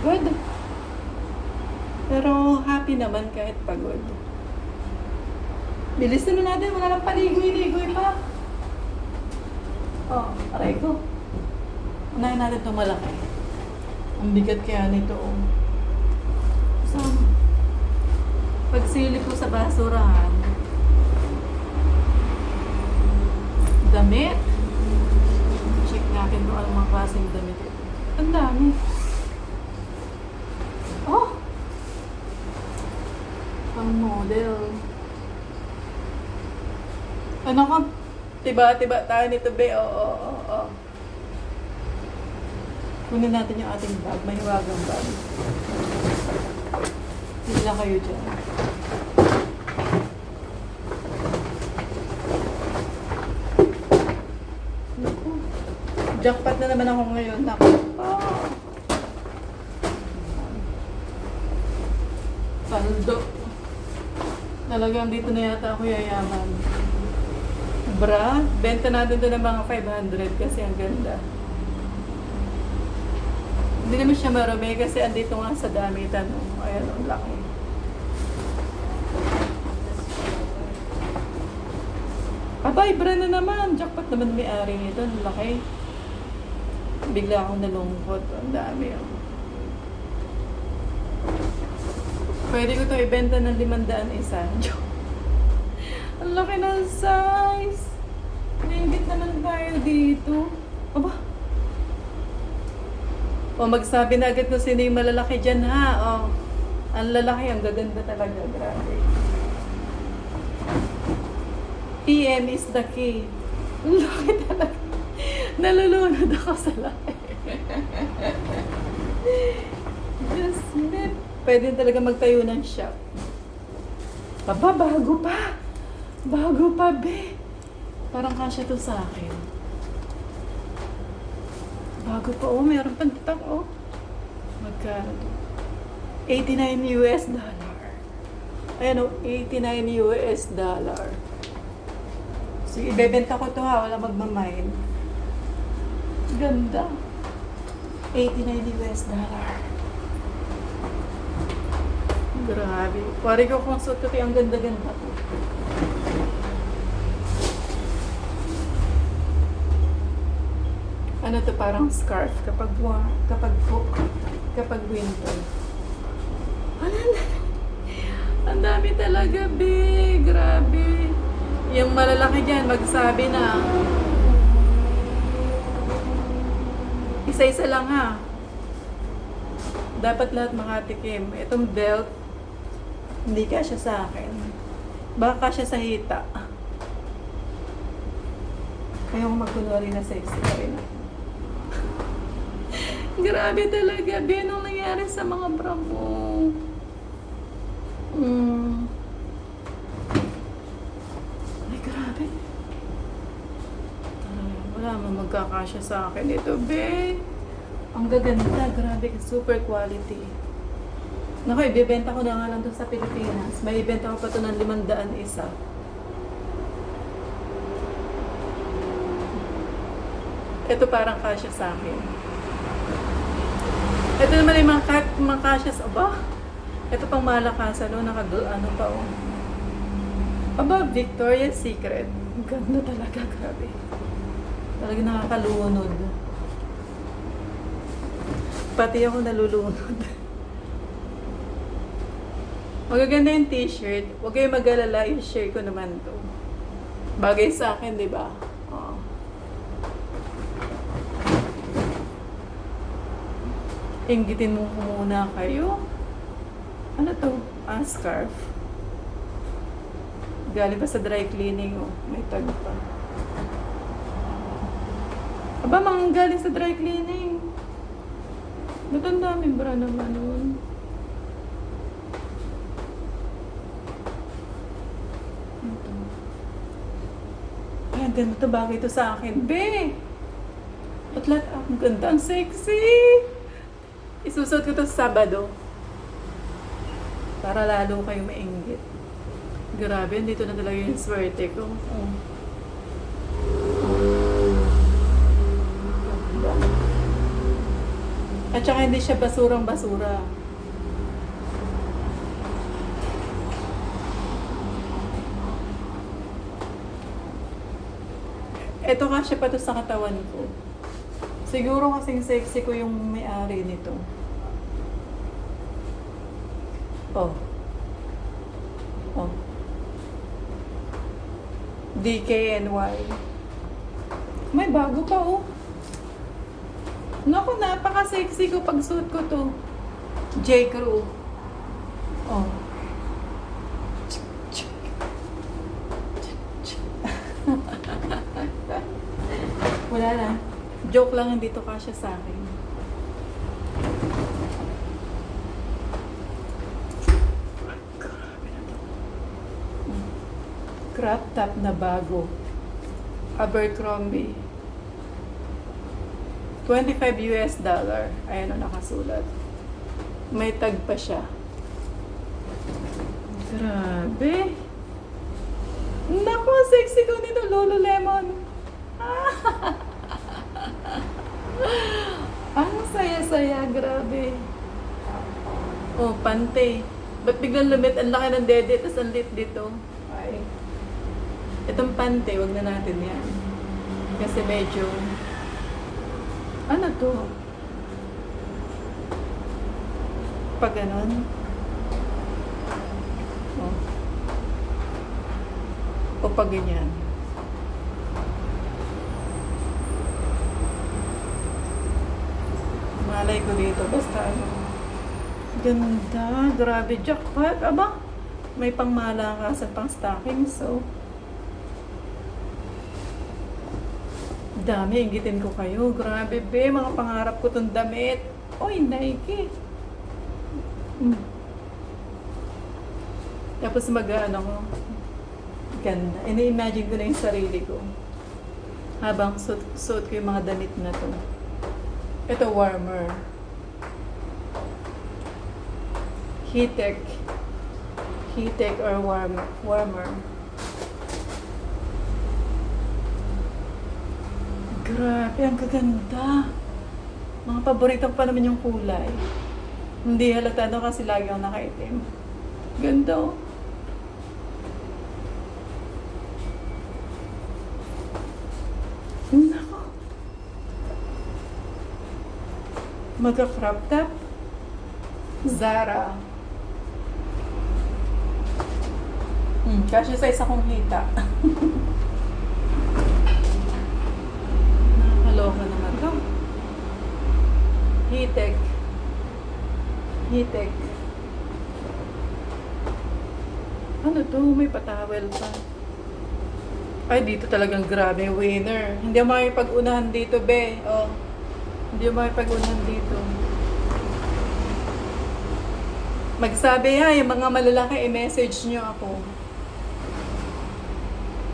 pagod. Pero happy naman kahit pagod. Bilis na natin, wala nang paligoy-ligoy pa. Oh, aray ko. Unahin natin itong malaki. Ang bigat kaya nito, oh. So, pagsili ko sa basurahan, damit. Check natin kung anong mga klaseng damit ito. Ang dami. Oh! Pang model. Ano ka? Tiba-tiba tayo nito, be. Oo. Kunin natin yung ating bag. May hiwagang bag. Hindi lang kayo dyan. Naku. Jackpot na naman ako ngayon. Naku. Paldo. Talagang dito na yata ako yayaman. Bra, benta natin doon ng mga 500 kasi ang ganda. Hindi naman siya marami kasi andito nga sa damitan. Ayan, ang laki. Abay, bra na naman. Jackpot naman may-ari nito. Ang laki. Bigla akong nalungkot. Ang dami. Pwede ko ito ibenta ng 500 isa. Ang laki ng size. Naingit naman tayo dito. Aba. O magsabi na agad kung sino yung malalaki dyan, ha. O. Ang lalaki, ang gaganda talaga. Grabe. PM is the key. Ang laki talaga. Nalulunod ako sa laki. Yes, man. Pwede talaga magtayo ng shop. Aba, bago pa. Bago pa, be. Parang kasya to sa akin. Bago pa, oh. Meron pang tatak, oh. Magkano to? $89 US. Ayan, oh. $89 US. Sige, ibebenta ko to, ha. Wala magmamain. Ganda. $89 US. Grabe. Pari ko kung suot ko, ang ganda-ganda ko. Ano to, parang scarf kapag winter. Ang dami talaga, be. Grabe. Yung malalaki dyan, magsabi na. Isa-isa lang, ha. Dapat lahat makatikim. Itong belt, hindi kasya sa akin. Baka kasya sa hita. Ayaw magkunwari na sexy ka rin. Grabe talaga. Anong nangyari sa mga bra mo? Ay, grabe. Wala mo magkakasya sa akin ito, be. Ang gaganda. Grabe. Super quality. Naku, ibibenta ko na nga lang doon sa Pilipinas. May ibenta ko pa ito ng 500 isa. Ito parang kasya sa akin. Ito naman yung mga kasya sa... Aba! Ito pang malakasan, no? Ano pa, oh. Aba, Victoria's Secret. Ang ganda talaga, grabe. Talaga nakakalunod. Pati ako nalulunod. Magaganda yung t-shirt. Huwag kayong mag-alala, i-share ko naman to. Bagay sa akin, di ba? Oo. Inggitin mo muna kayo. Ano to? Scarf. Galing pa sa dry cleaning, oh. May tag pa. Aba, mga galing sa dry cleaning. Ba't ang daming bra naman nun? Ay, ang ganda to. Bagay to sa akin. Be! Ba't lahat? Ang ganda. Ang sexy! Isusot ko to sa Sabado. Para lalo kayo mainggit. Grabe, dito na talaga yung swerte ko. Oh. At saka hindi siya basurang basura. Ito kasya pa to sa katawan ko. Siguro kasing sexy ko yung may-ari nito. Oh. Oh. DKNY. May bago pa oh. Naku, napaka-sexy ko pag suot ko to. J. Crew. Oh. Wala na. Joke lang, hindi to kasya sa akin. Grabe na to. Crop top na bago. Abercrombie. $25. Ayan o nakasulat. May tag pa siya. Grabe. Naku, sexy ko nito, Lululemon. Ang saya-saya, grabe. Oh, pante. Ba't biglang lumit? Ang laki ng dede, tapos ang lit dito. Ay. Itong pante, wag na natin yan. Kasi medyo... Ano to? Pag ganon. Oh. O pag ganyan. Malay ko dito. Basta ano. Ganda. Grabe. Jackpot. Aba. May pang malakasan pang stocking. So. Dami. Ingitin ko kayo. Grabe be. Mga pangarap ko tong damit. Oy, Nike. Tapos mag-ano ko. Ganda. Ini-imagine ko na yung sarili ko. Habang suot ko yung mga damit na to. Ito warmer. Heattech. Heattech or warmer. Grabe, ang gaganda. Mga paborito pa naman yung kulay. Hindi halata no kasi lagi akong nakaitim. Ganda oh. Nako. Magka-crop top. Zara. Kasi sa isa kong hita. Nakakaloka naman to. Heattech. Heattech. Ano to? May patawel pa. Ay, dito talagang grabe. Winner. Hindi mo makipag-unahan dito, be. Oh. Hindi mo makipag-unahan dito. Magsabi ha, yung mga malalaki, i-message nyo ako.